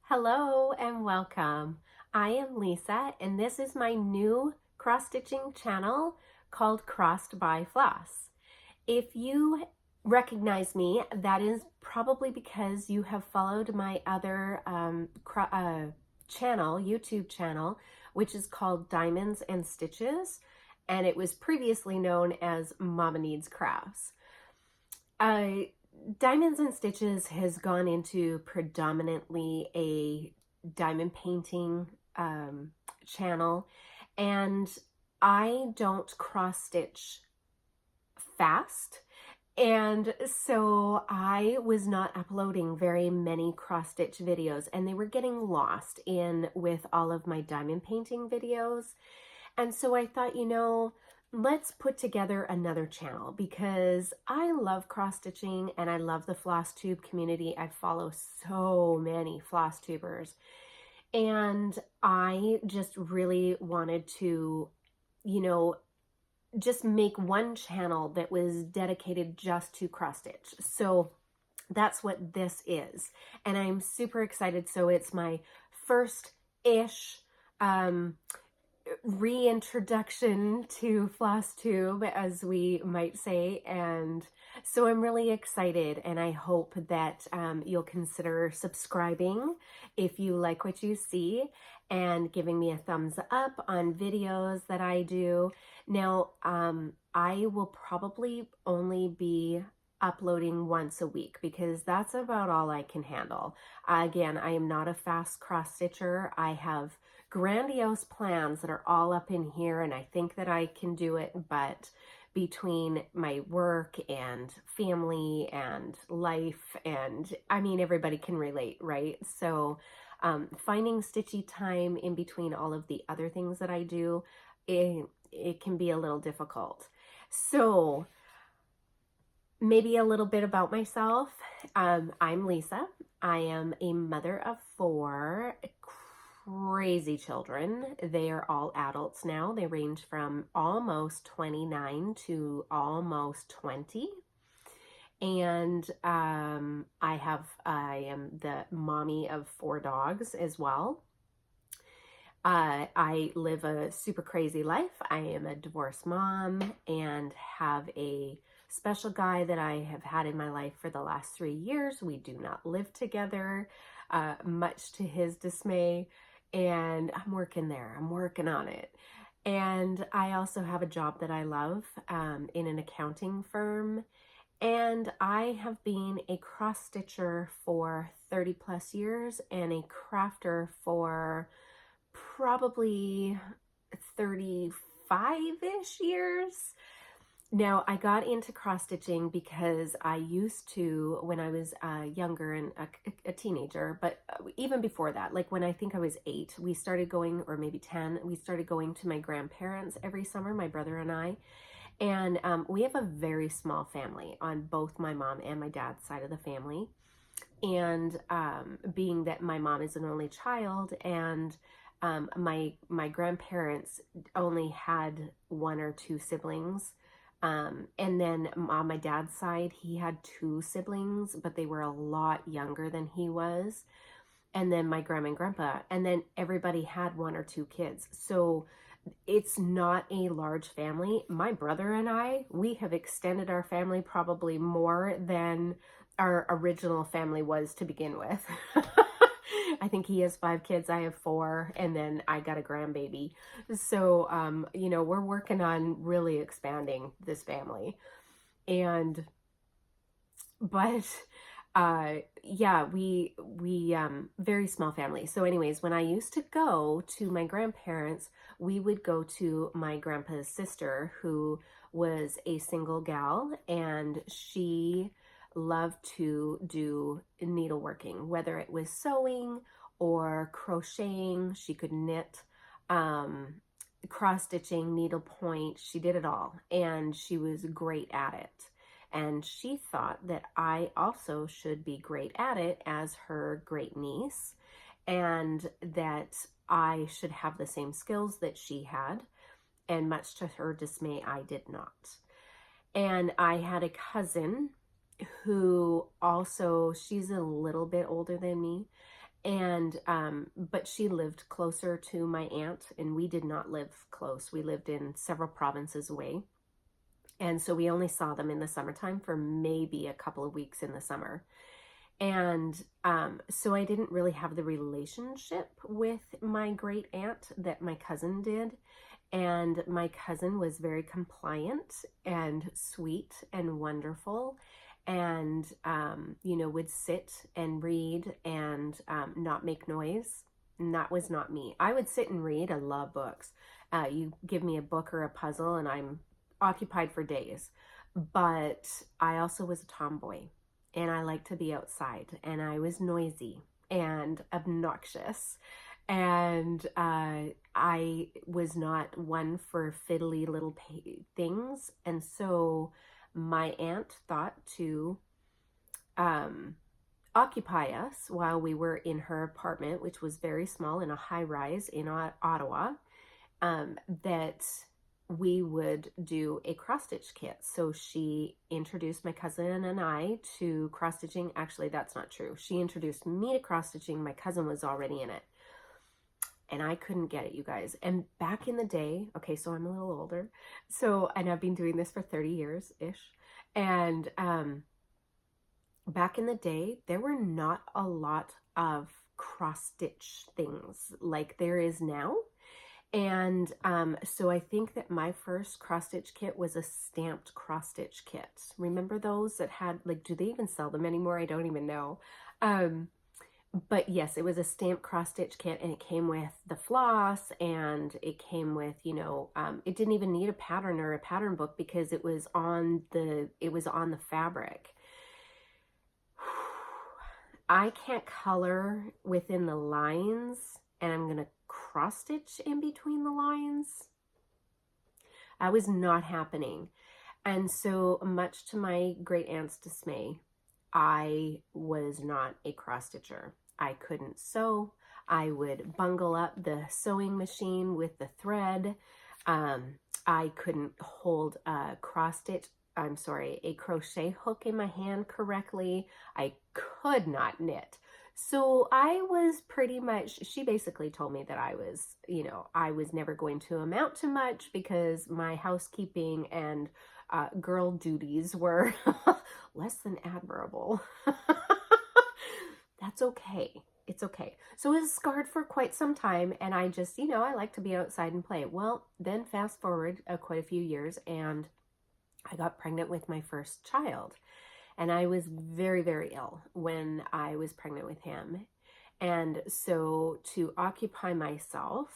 Hello and welcome. I am Lisa and this is my new cross-stitching channel called Crossed by Floss. If you recognize me, that is probably because you have followed my other channel, YouTube channel, which is called Diamonds and Stitches, and it was previously known as Mama Needs Crafts. Diamonds and Stitches has gone into predominantly a diamond painting channel, and I don't cross stitch fast, and so I was not uploading very many cross stitch videos, and they were getting lost in with all of my diamond painting videos. And so I thought, let's put together another channel because I love cross stitching and I love the Flosstube community. I follow so many Flosstubers, and I just really wanted to, just make one channel that was dedicated just to cross stitch. So that's what this is. And I'm super excited. So it's my first-ish reintroduction to Flosstube, as we might say, and so I'm really excited, and I hope that you'll consider subscribing if you like what you see, and giving me a thumbs up on videos that I do. Now, I will probably only be uploading once a week because that's about all I can handle. Again, I am not a fast cross stitcher. I have grandiose plans that are all up in here, and I think that I can do it, but between my work and family and life, and I mean, everybody can relate, right? So finding stitchy time in between all of the other things that I do, it can be a little difficult. So maybe a little bit about myself. I'm Lisa. I am a mother of 4 crazy children. They are all adults now. They range from almost 29 to almost 20. And I am the mommy of 4 dogs as well. I live a super crazy life. I am a divorced mom and have a special guy that I have had in my life for the last 3 years. We do not live together, much to his dismay, and I'm working there. I'm working on it. And I also have a job that I love in an accounting firm. And I have been a cross stitcher for 30 plus years and a crafter for probably 35-ish years. Now, I got into cross stitching because I used to, when I was younger and a teenager, but even before that, like when I think I was 8, we started going, or maybe 10, we started going to my grandparents every summer, my brother and I. And we have a very small family on both my mom and my dad's side of the family. And being that my mom is an only child, and my grandparents only had 1 or 2 siblings. And then on my dad's side, he had 2 siblings, but they were a lot younger than he was. And then my grandma and grandpa, and then everybody had 1 or 2 kids. So it's not a large family. My brother and I, we have extended our family probably more than our original family was to begin with. I think he has 5 kids, I have 4, and then I got a grandbaby. So, we're working on really expanding this family. Yeah, we very small family. So anyways, when I used to go to my grandparents, we would go to my grandpa's sister, who was a single gal, and she loved to do needleworking, whether it was sewing or crocheting. She could knit, cross stitching, needlepoint. She did it all, and she was great at it. And she thought that I also should be great at it as her great niece, and that I should have the same skills that she had. And much to her dismay, I did not. And I had a cousin who also, she's a little bit older than me, And, but she lived closer to my aunt, and we did not live close. We lived in several provinces away. And so we only saw them in the summertime for maybe a couple of weeks in the summer. And so I didn't really have the relationship with my great aunt that my cousin did. And my cousin was very compliant and sweet and wonderful, and, you know, would sit and read and not make noise. And that was not me. I would sit and read. I love books. You give me a book or a puzzle and I'm occupied for days. But I also was a tomboy, and I liked to be outside, and I was noisy and obnoxious. And I was not one for fiddly little things. And so my aunt thought to occupy us while we were in her apartment, which was very small in a high rise in Ottawa, that we would do a cross stitch kit. So she introduced my cousin and I to cross stitching. Actually, that's not true. She introduced me to cross stitching. My cousin was already in it. And I couldn't get it, you guys. And back in the day, okay, so I'm a little older. So, and I've been doing this for 30 years-ish. And back in the day, there were not a lot of cross-stitch things like there is now. And so I think that my first cross-stitch kit was a stamped cross-stitch kit. Remember those that had, like, do they even sell them anymore? I don't even know. But yes, it was a stamped cross-stitch kit, and it came with the floss, and it came with, you know, it didn't even need a pattern or a pattern book because it was on the fabric. I can't color within the lines, and I'm going to cross stitch in between the lines. That was not happening. And so, much to my great aunt's dismay, I was not a cross stitcher. I couldn't sew. I would bungle up the sewing machine with the thread. I couldn't hold a a crochet hook in my hand correctly. I could not knit. So I was pretty much, she basically told me that I was, you know, I was never going to amount to much because my housekeeping and girl duties were less than admirable. That's okay. It's okay. So it was scarred for quite some time, and I just, you know, I like to be outside and play. Well, then fast forward quite a few years, and I got pregnant with my first child. And I was very, very ill when I was pregnant with him. And so to occupy myself,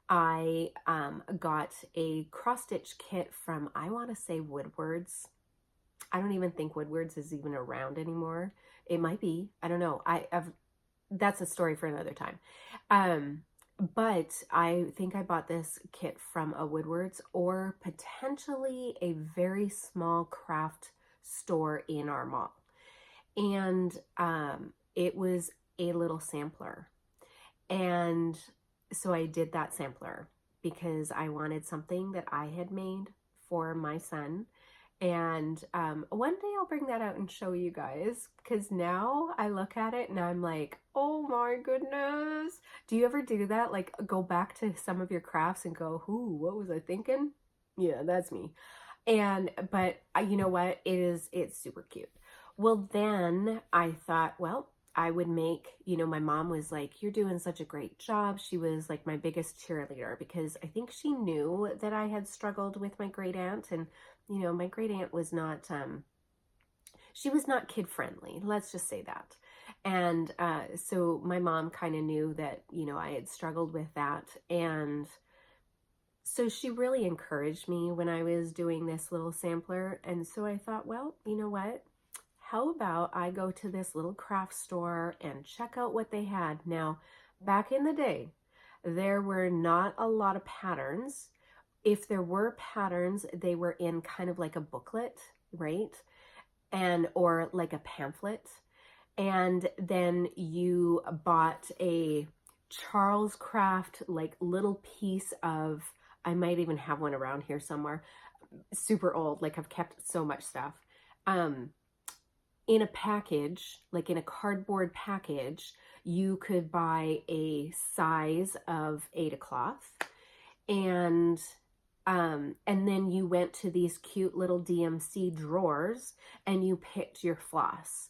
I got a cross-stitch kit from, I want to say, Woodward's. I don't even think Woodward's is even around anymore. It might be. I don't know. That's a story for another time. But I think I bought this kit from a Woodward's or potentially a very small craft store in our mall. And it was a little sampler. And so I did that sampler because I wanted something that I had made for my son. And one day I'll bring that out and show you guys, because now I look at it and I'm like, oh my goodness. Do you ever do that? Like, go back to some of your crafts and go, ooh, what was I thinking? Yeah, that's me. But you know what? It's super cute. Well, then I thought, well, I would make, you know, my mom was like, you're doing such a great job. She was like my biggest cheerleader because I think she knew that I had struggled with my great aunt. And, you know, my great aunt was not, she was not kid friendly. Let's just say that. And so my mom kind of knew that, you know, I had struggled with that. And so she really encouraged me when I was doing this little sampler. And so I thought, well, you know what? How about I go to this little craft store and check out what they had? Now, back in the day, there were not a lot of patterns. If there were patterns, they were in kind of like a booklet, right? Or like a pamphlet. And then you bought a Charles Craft, like little piece of, I might even have one around here somewhere, super old, like I've kept so much stuff. In a package, like in a cardboard package, you could buy a size of Aida cloth, and then you went to these cute little DMC drawers and you picked your floss.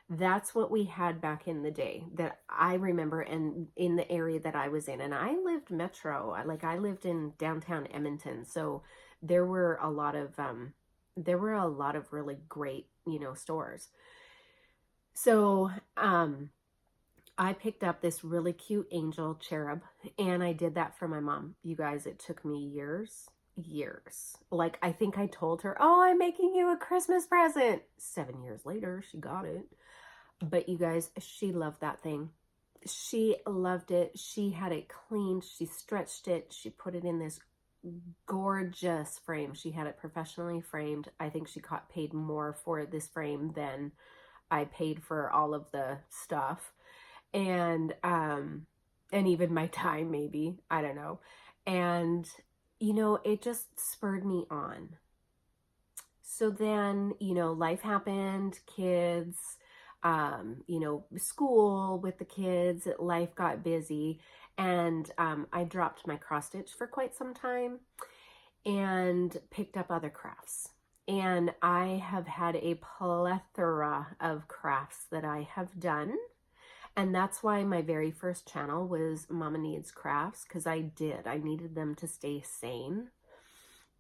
That's what we had back in the day that I remember, and in the area that I was in. And I lived metro, like I lived in downtown Edmonton. So there were a lot of really great, stores. So I picked up this really cute angel cherub, and I did that for my mom. You guys, it took me years. Like, I think I told her, oh, I'm making you a Christmas present. 7 years later, she got it. But you guys, she loved that thing. She loved it. She had it cleaned. She stretched it. She put it in this gorgeous frame. She had it professionally framed. I think she paid more for this frame than I paid for all of the stuff. And even my time, maybe, I don't know. And, it just spurred me on. So then, life happened, kids, school with the kids, life got busy, and I dropped my cross stitch for quite some time and picked up other crafts. And I have had a plethora of crafts that I have done. And that's why my very first channel was Mama Needs Crafts, because I needed them to stay sane.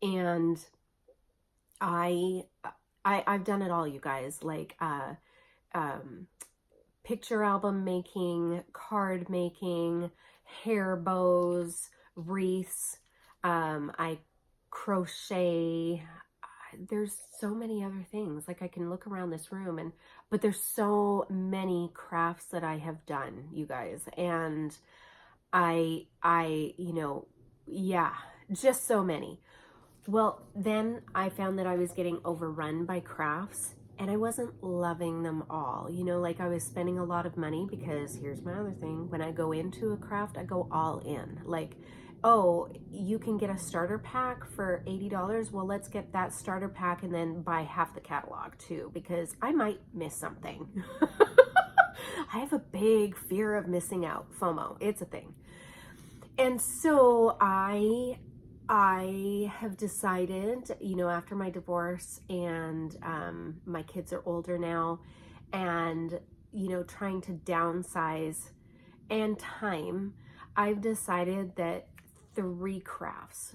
And I've done it all, you guys, like picture album making, card making, hair bows, wreaths. I crochet. There's so many other things. Like, I can look around this room, but there's so many crafts that I have done, you guys. And yeah, just so many. Well, then I found that I was getting overrun by crafts, and I wasn't loving them all. Like, I was spending a lot of money, because here's my other thing. When I go into a craft, I go all in. Like, oh, you can get a starter pack for $80. Well, let's get that starter pack and then buy half the catalog too, because I might miss something. I have a big fear of missing out. FOMO, it's a thing. And so I have decided, after my divorce, and my kids are older now, and, trying to downsize and time, I've decided that 3 crafts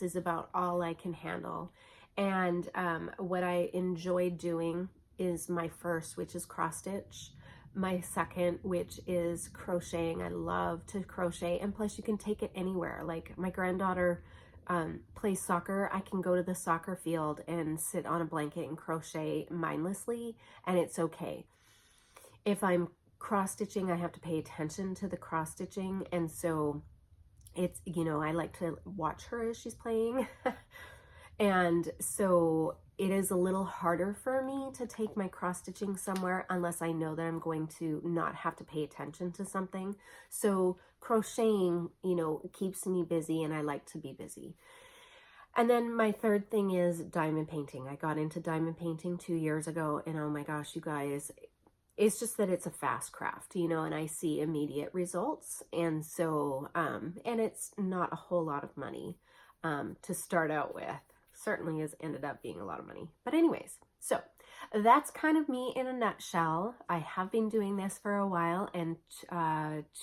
is about all I can handle. And what I enjoy doing is my first, which is cross stitch, my second, which is crocheting. I love to crochet, and plus you can take it anywhere. Like, my granddaughter plays soccer. I can go to the soccer field and sit on a blanket and crochet mindlessly, and it's okay. If I'm cross stitching, I have to pay attention to the cross stitching, and so it's, I like to watch her as she's playing. And so it is a little harder for me to take my cross stitching somewhere unless I know that I'm going to not have to pay attention to something. So crocheting, keeps me busy, and I like to be busy. And then my third thing is diamond painting. I got into diamond painting 2 years ago, and oh my gosh, you guys, it's just that it's a fast craft, and I see immediate results. And so, and it's not a whole lot of money to start out with. Certainly has ended up being a lot of money. But anyways, so that's kind of me in a nutshell. I have been doing this for a while, and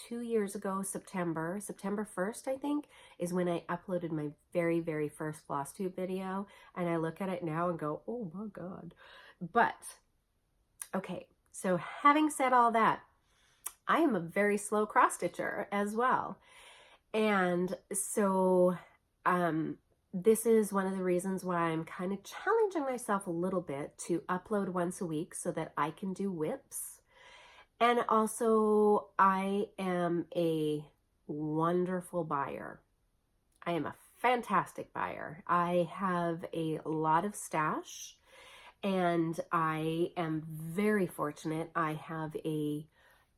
2 years ago, September 1st, I think, is when I uploaded my very, very first Flosstube video. And I look at it now and go, oh my God. But, okay. So having said all that, I am a very slow cross stitcher as well. And so this is one of the reasons why I'm kind of challenging myself a little bit to upload once a week so that I can do whips. And also, I am a wonderful buyer. I am a fantastic buyer. I have a lot of stash. And I am very fortunate. I have a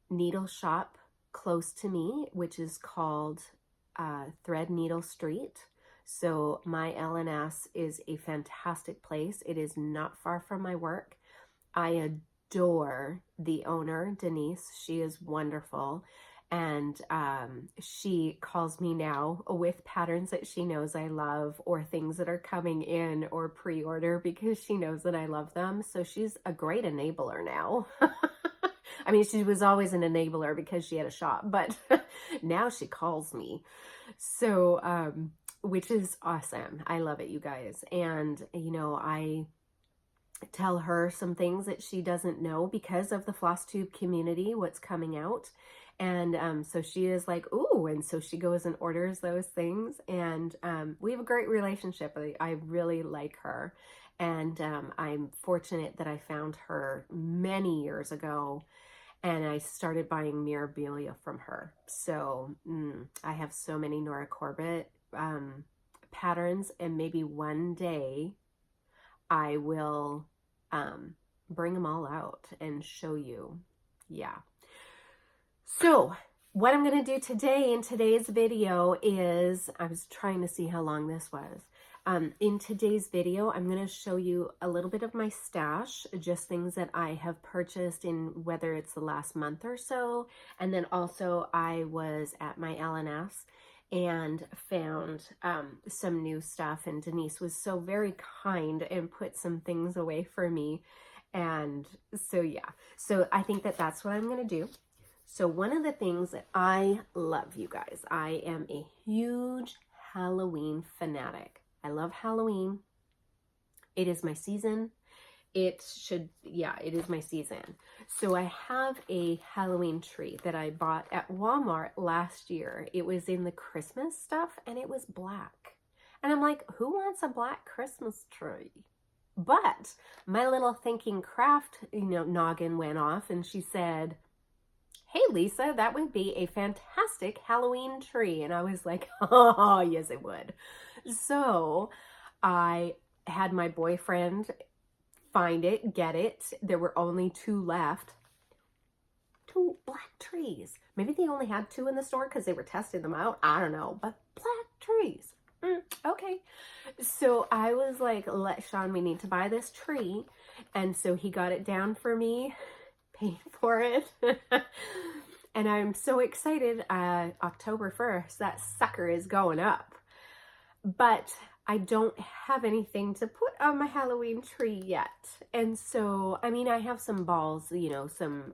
needle shop close to me, which is called Thread Needle Street. So my LNS is a fantastic place. It is not far from my work. I adore the owner, Denise. She is wonderful. And she calls me now with patterns that she knows I love, or things that are coming in or pre-order, because she knows that I love them. So she's a great enabler now. I mean, she was always an enabler because she had a shop, but now she calls me. So, which is awesome. I love it, you guys. And, you know, I tell her some things that she doesn't know because of the Flosstube community, what's coming out. And so she is like, ooh, and so she goes and orders those things. And we have a great relationship. I really like her. And I'm fortunate that I found her many years ago, and I started buying memorabilia from her. So I have so many Nora Corbett patterns, and maybe one day I will bring them all out and show you. Yeah. So what I'm going to do today in today's video is, I was trying to see how long this was. In today's video, I'm going to show you a little bit of my stash, just things that I have purchased in whether it's the last month or so. And then also I was at my LNS and found some new stuff, and Denise was so very kind and put some things away for me. And so yeah, so I think that that's what I'm going to do. So one of the things that I love, you guys, I am a huge Halloween fanatic. I love Halloween. It is my season. It is my season. So I have a Halloween tree that I bought at Walmart last year. It was in the Christmas stuff, and it was black. And I'm like, who wants a black Christmas tree? But my little thinking craft, noggin went off, and she said, hey, Lisa, that would be a fantastic Halloween tree. And I was like, oh, yes, it would. So I had my boyfriend find it, get it. There were only 2 left. 2 black trees. Maybe they only had 2 in the store because they were testing them out. I don't know, but black trees. Okay. So I was like, Sean, we need to buy this tree. And so he got it down for me, paid for it. And I'm so excited. October 1st, that sucker is going up. But I don't have anything to put on my Halloween tree yet. And so, I mean, I have some balls, some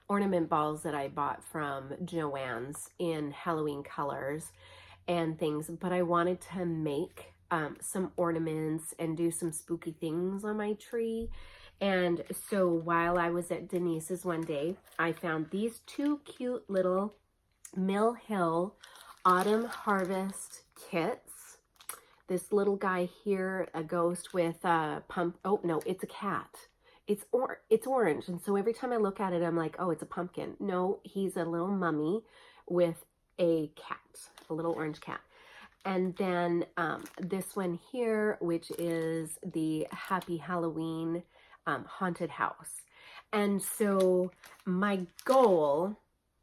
ornament balls that I bought from Joann's in Halloween colors and things. But I wanted to make some ornaments and do some spooky things on my tree. And so while I was at Denise's one day, I found these 2 cute little Mill Hill Autumn Harvest kits. This little guy here, a ghost with a oh no, it's a cat. It's orange, and so every time I look at it, I'm like, oh, it's a pumpkin. No, he's a little mummy with a cat, a little orange cat. And then this one here, which is the Happy Halloween haunted house. And so my goal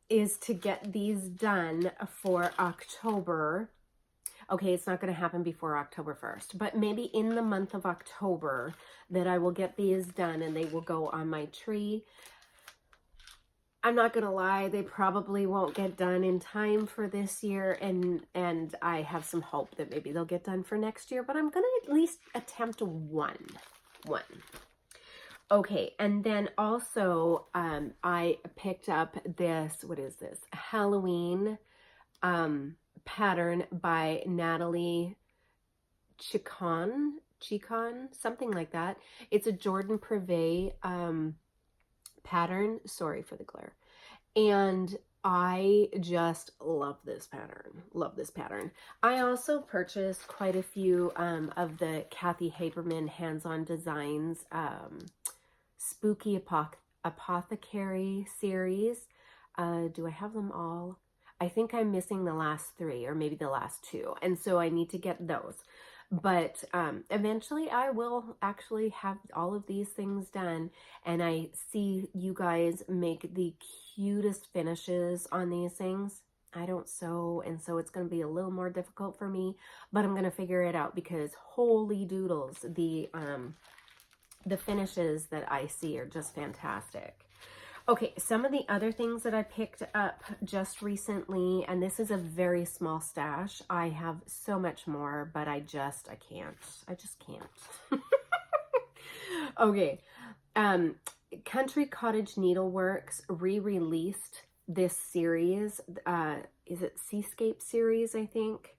is to get these done for October. Okay, it's not going to happen before October 1st, but maybe in the month of October that I will get these done and they will go on my tree. I'm not going to lie, they probably won't get done in time for this year, and I have some hope that maybe they'll get done for next year, but I'm going to at least attempt one. Okay, and then also I picked up this, what is this? Halloween pattern by Natalie Chicon, something like that. It's a Jordan Privé pattern. Sorry for the glare. And I just love this pattern. I also purchased quite a few of the Kathy Haberman hands-on designs spooky apothecary series. Do I have them all? I think I'm missing the last 3 or maybe the last 2. And so I need to get those. But eventually I will actually have all of these things done. And I see you guys make the cutest finishes on these things. I don't sew, and so it's going to be a little more difficult for me. But I'm going to figure it out because holy doodles, the the finishes that I see are just fantastic. Okay, some of the other things that I picked up just recently, and this is a very small stash. I have so much more, but I just can't. Okay, Country Cottage Needleworks re-released this series. Is it Seascape series, I think?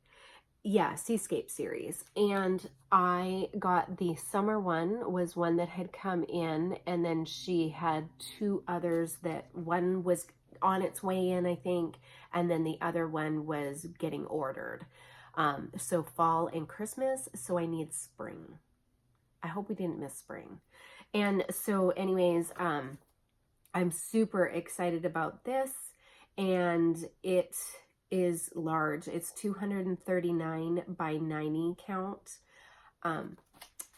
Yeah, Seascape series. And I got the summer one, was one that had come in, and then she had two others that one was on its way in, I think, and then the other one was getting ordered. So fall and Christmas, so I need spring. I hope we didn't miss spring. And so anyways, I'm super excited about this, and it is large. It's 239 by 90 count.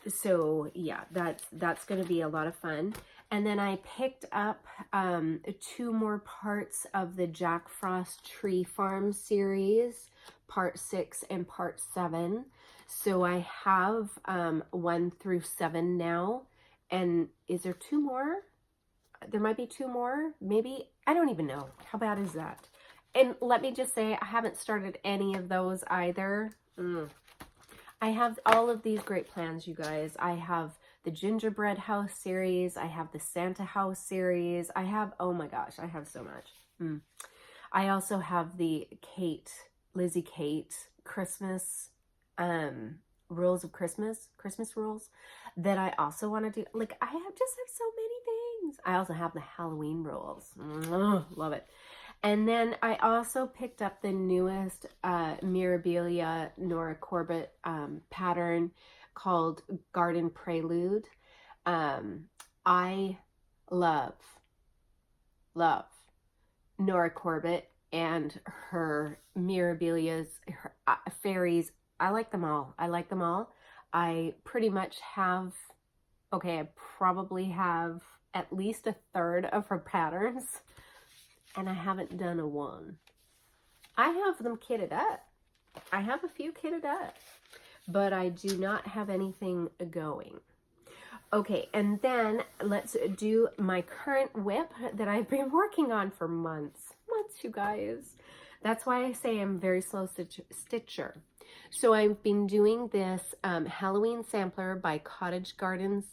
So yeah, that's going to be a lot of fun. And then I picked up 2 more parts of the Jack Frost Tree Farm series, part 6 and part 7. So I have 1 through 7 now. And is there 2 more? There might be 2 more, maybe. I don't even know. How bad is that? And let me just say, I haven't started any of those either. I have all of these great plans, you guys. I have the Gingerbread House series. I have the Santa House series. I have, oh my gosh, I have so much. I also have the Lizzie Kate Christmas, rules of Christmas rules that I also want to do. Like, I just have so many things. I also have the Halloween rules. Love it. And then I also picked up the newest Mirabilia Nora Corbett pattern called Garden Prelude. I love Nora Corbett and her Mirabilias, her fairies. I like them all. I pretty much have, okay, I probably have at least a third of her patterns. And I haven't done a one. I have them kitted up. I have a few kitted up, but I do not have anything going. Okay, and then let's do my current whip that I've been working on for months, you guys. That's why I say I'm very slow stitcher. So I've been doing this Halloween sampler by Cottage Garden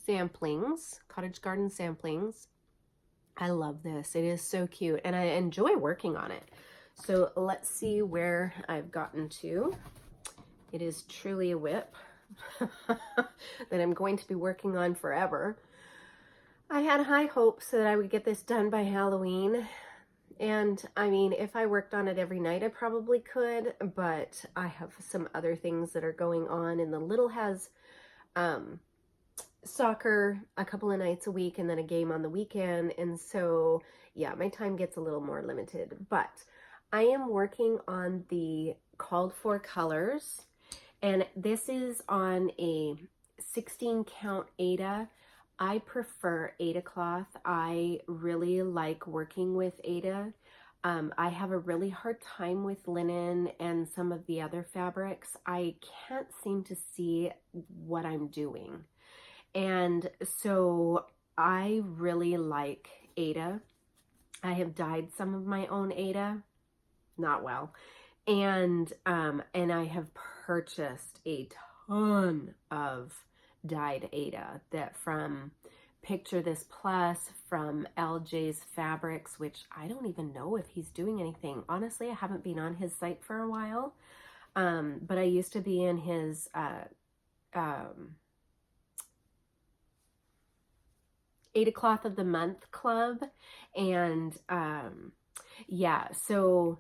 Samplings. I love this. It is so cute, and I enjoy working on it. So let's see where I've gotten to. It is truly a whip that I'm going to be working on forever. I had high hopes that I would get this done by Halloween. And I mean, if I worked on it every night, I probably could, but I have some other things that are going on, and the little has soccer a couple of nights a week and then a game on the weekend, and so yeah, my time gets a little more limited. But I am working on the called for colors, and this is on a 16 count Aida. I prefer Aida cloth. I really like working with Aida. I have a really hard time with linen and some of the other fabrics. I can't seem to see what I'm doing. And so I really like Aida. I have dyed some of my own Aida, not well. And I have purchased a ton of dyed Aida that from Picture This Plus, from LJ's Fabrics, which I don't even know if he's doing anything. Honestly, I haven't been on his site for a while. But I used to be in his Aida Cloth of the Month club, and yeah, so,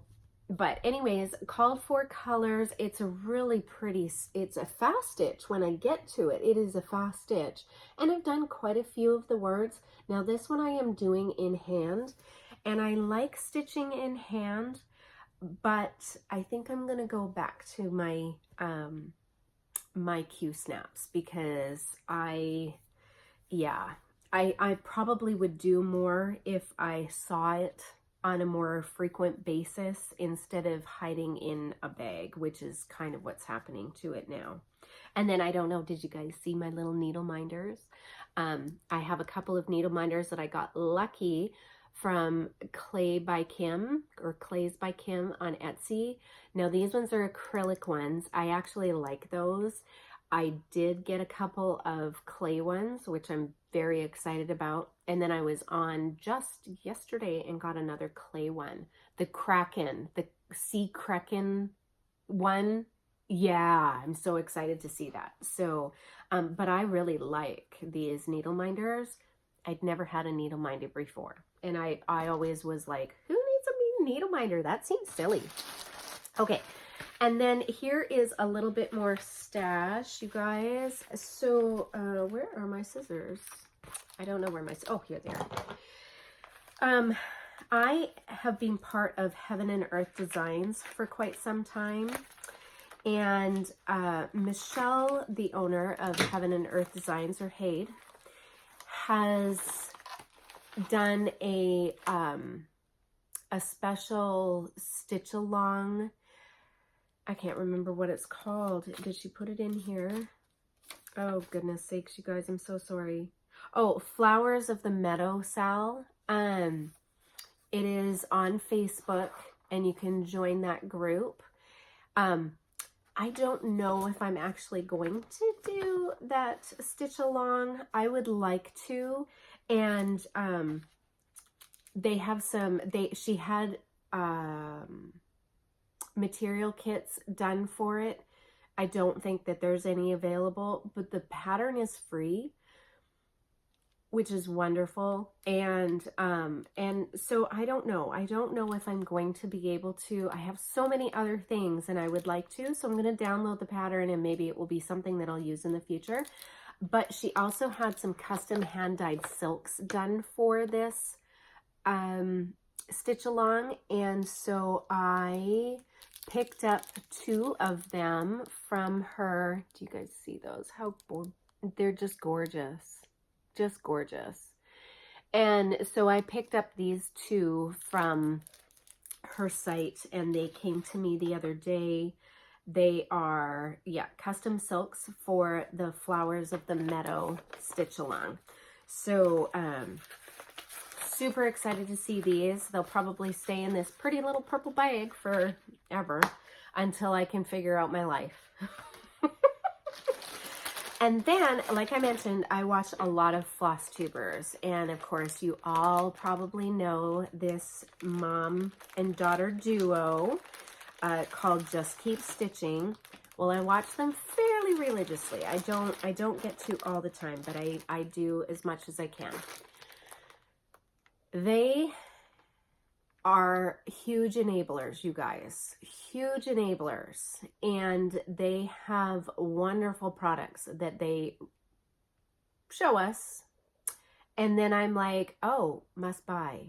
but anyways, called for colors. It's a really pretty, it's a fast stitch when I get to it. It is a fast stitch, and I've done quite a few of the words. Now this one I am doing in hand, and I like stitching in hand, but I think I'm gonna go back to my my Q snaps, because I probably would do more if I saw it on a more frequent basis instead of hiding in a bag, which is kind of what's happening to it now. And then I don't know, did you guys see my little needle minders? I have a couple of needle minders that I got lucky from Clay by Kim, or Clays by Kim on Etsy. Now these ones are acrylic ones. I actually like those. I did get a couple of clay ones, which I'm very excited about. And then I was on just yesterday and got another clay one. The Kraken, the Sea Kraken one. Yeah, I'm so excited to see that. So, but I really like these needle minders. I'd never had a needle minder before. And I always was like, who needs a needle minder? That seems silly. Okay. And then here is a little bit more stash, you guys. So, where are my scissors? I don't know where my, oh, here they are. I have been part of Heaven and Earth Designs for quite some time. And Michelle, the owner of Heaven and Earth Designs, or Hade, has done a special stitch along. I can't remember what it's called. Did she put it in here? Oh, goodness sakes, you guys, I'm so sorry. Oh, Flowers of the Meadow, Sal. It is on Facebook, and you can join that group. I don't know if I'm actually going to do that stitch along. I would like to, and they have some, she had material kits done for it. I don't think that there's any available, but the pattern is free, which is wonderful. And so I don't know if I'm going to be able to. I have so many other things and I would like to, so I'm going to download the pattern and maybe it will be something that I'll use in the future. But she also had some custom hand-dyed silks done for this stitch along, and so I picked up 2 of them from her. Do you guys see those? They're just gorgeous. Just gorgeous. And so I picked up these 2 from her site, and they came to me the other day. They are, yeah, custom silks for the Flowers of the Meadow stitch along. So super excited to see these. They'll probably stay in this pretty little purple bag forever until I can figure out my life. And then, like I mentioned, I watch a lot of Flosstubers. And of course, you all probably know this mom and daughter duo called Just Keep Stitching. Well, I watch them fairly religiously. I don't get to all the time, but I do as much as I can. They are huge enablers, you guys, huge enablers, and they have wonderful products that they show us, and then I'm like, oh, must buy.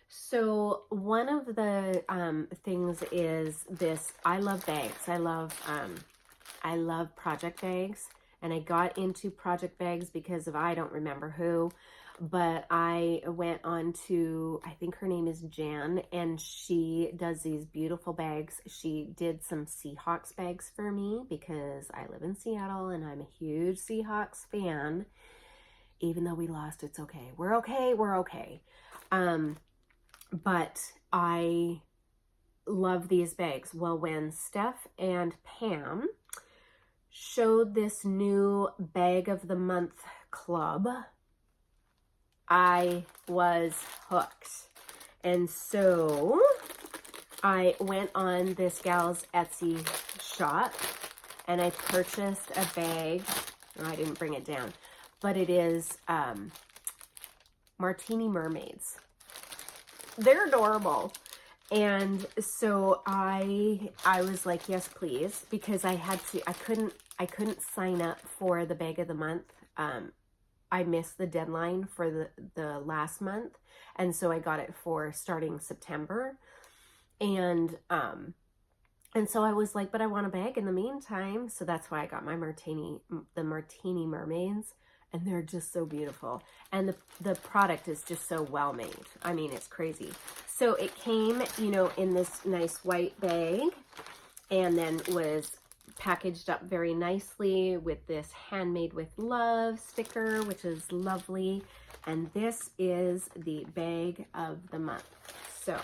So one of the things is this. I love bags. I love project bags, and I got into project bags because of I don't remember who. But I went on to, I think her name is Jan, and she does these beautiful bags. She did some Seahawks bags for me because I live in Seattle and I'm a huge Seahawks fan. Even though we lost, it's okay. We're okay. But I love these bags. Well, when Steph and Pam showed this new Bag of the Month club, I was hooked. And so I went on this gal's Etsy shop and I purchased a bag. Oh, I didn't bring it down, but it is Martini Mermaids. They're adorable. And so I was like, yes, please, because I couldn't sign up for the Bag of the Month. I missed the deadline for the last month, and so I got it for starting September, and so I was like, but I want a bag in the meantime, so that's why I got my the Martini Mermaids, and they're just so beautiful, and the product is just so well made. I mean, it's crazy. So it came, in this nice white bag, and then was packaged up very nicely with this handmade with love sticker, which is lovely. And this is the bag of the month. So,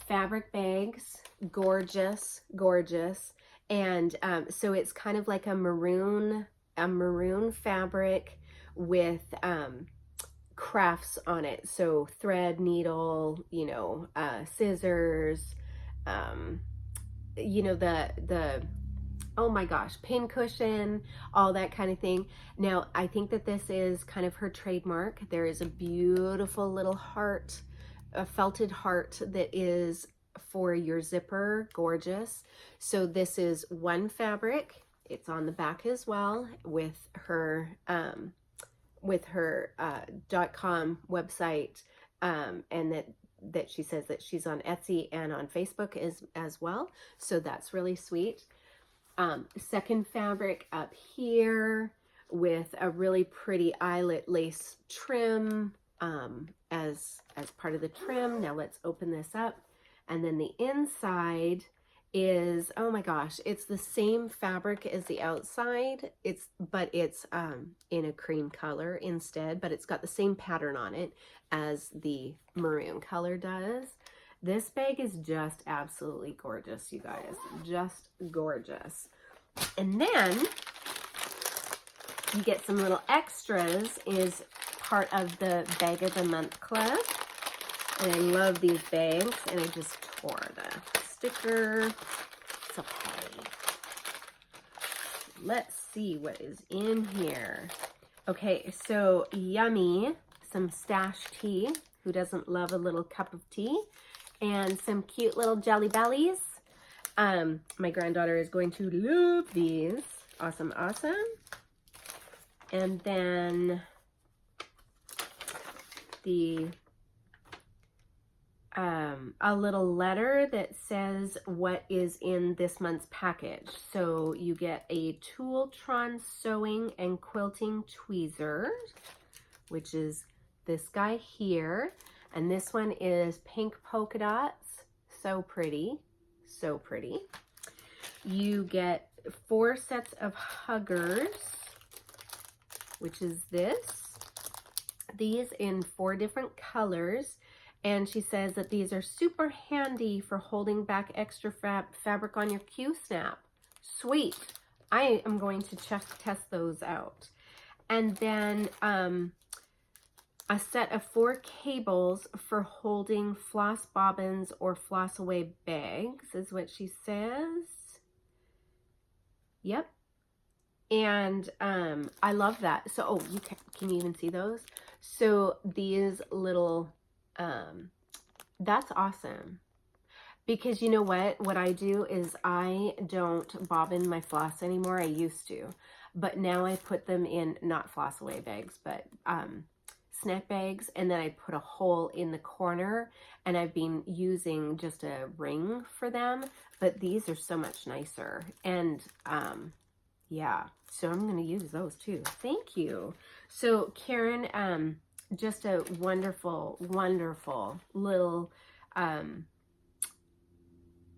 fabric bags, gorgeous, gorgeous. And so it's kind of like a maroon fabric with crafts on it. So thread, needle, you know, scissors, you know, the oh my gosh, pin cushion, all that kind of thing. Now, I think that this is kind of her trademark. There is a beautiful little heart, a felted heart that is for your zipper. Gorgeous. So this is one fabric. It's on the back as well with her .com website, and that she says that she's on Etsy and on Facebook as well. So that's really sweet. Second fabric up here with a really pretty eyelet lace trim as part of the trim. Now let's open this up. And then the inside is, oh my gosh, it's the same fabric as the outside. But it's in a cream color instead, but it's got the same pattern on it as the maroon color does. This bag is just absolutely gorgeous, you guys. Just gorgeous. And then you get some little extras is part of the Bag of the Month Club. And I love these bags. And I just tore the sticker. It's okay. Let's see what is in here. Okay, so yummy. Some stash tea. Who doesn't love a little cup of tea? And some cute little jelly bellies. My granddaughter is going to love these. Awesome, awesome. And then a little letter that says what is in this month's package. So you get a Tooltron sewing and quilting tweezer, which is this guy here. And this one is pink polka dots. So pretty. So pretty. You get 4 sets of huggers, which is this. These in 4 different colors. And she says that these are super handy for holding back extra fabric on your Q-snap. Sweet. I am going to test those out. And then a set of 4 cables for holding floss bobbins or floss away bags is what she says. Yep. And I love that. So, oh, can you even see those? So these little, that's awesome. Because you know what I do is I don't bobbin my floss anymore. I used to, but now I put them in, not floss away bags, but snack bags, and then I put a hole in the corner, and I've been using just a ring for them, but these are so much nicer. And yeah, so I'm going to use those too. Thank you. So Karen, just a wonderful, wonderful little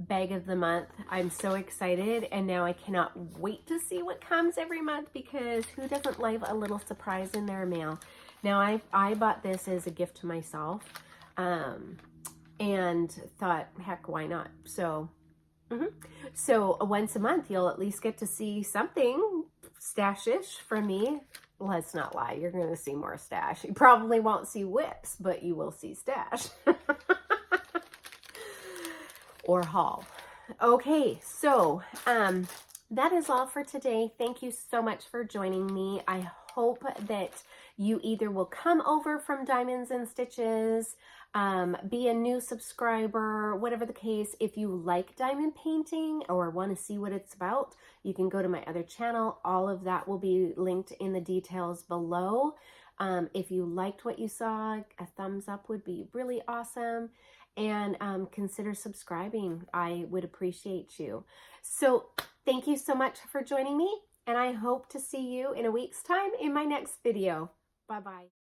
bag of the month. I'm so excited, and now I cannot wait to see what comes every month, because who doesn't like a little surprise in their mail? Now I bought this as a gift to myself, and thought, heck, why not? So so once a month you'll at least get to see something stash-ish from me. Let's not lie, you're going to see more stash. You probably won't see whips, but you will see stash. Or haul. Okay, so that is all for today. Thank you so much for joining me. I hope that you either will come over from Diamonds and Stitches, be a new subscriber, whatever the case. If you like diamond painting or want to see what it's about, you can go to my other channel. All of that will be linked in the details below. If you liked what you saw, a thumbs up would be really awesome. And consider subscribing. I would appreciate you. So thank you so much for joining me, and I hope to see you in a week's time in my next video. Bye-bye.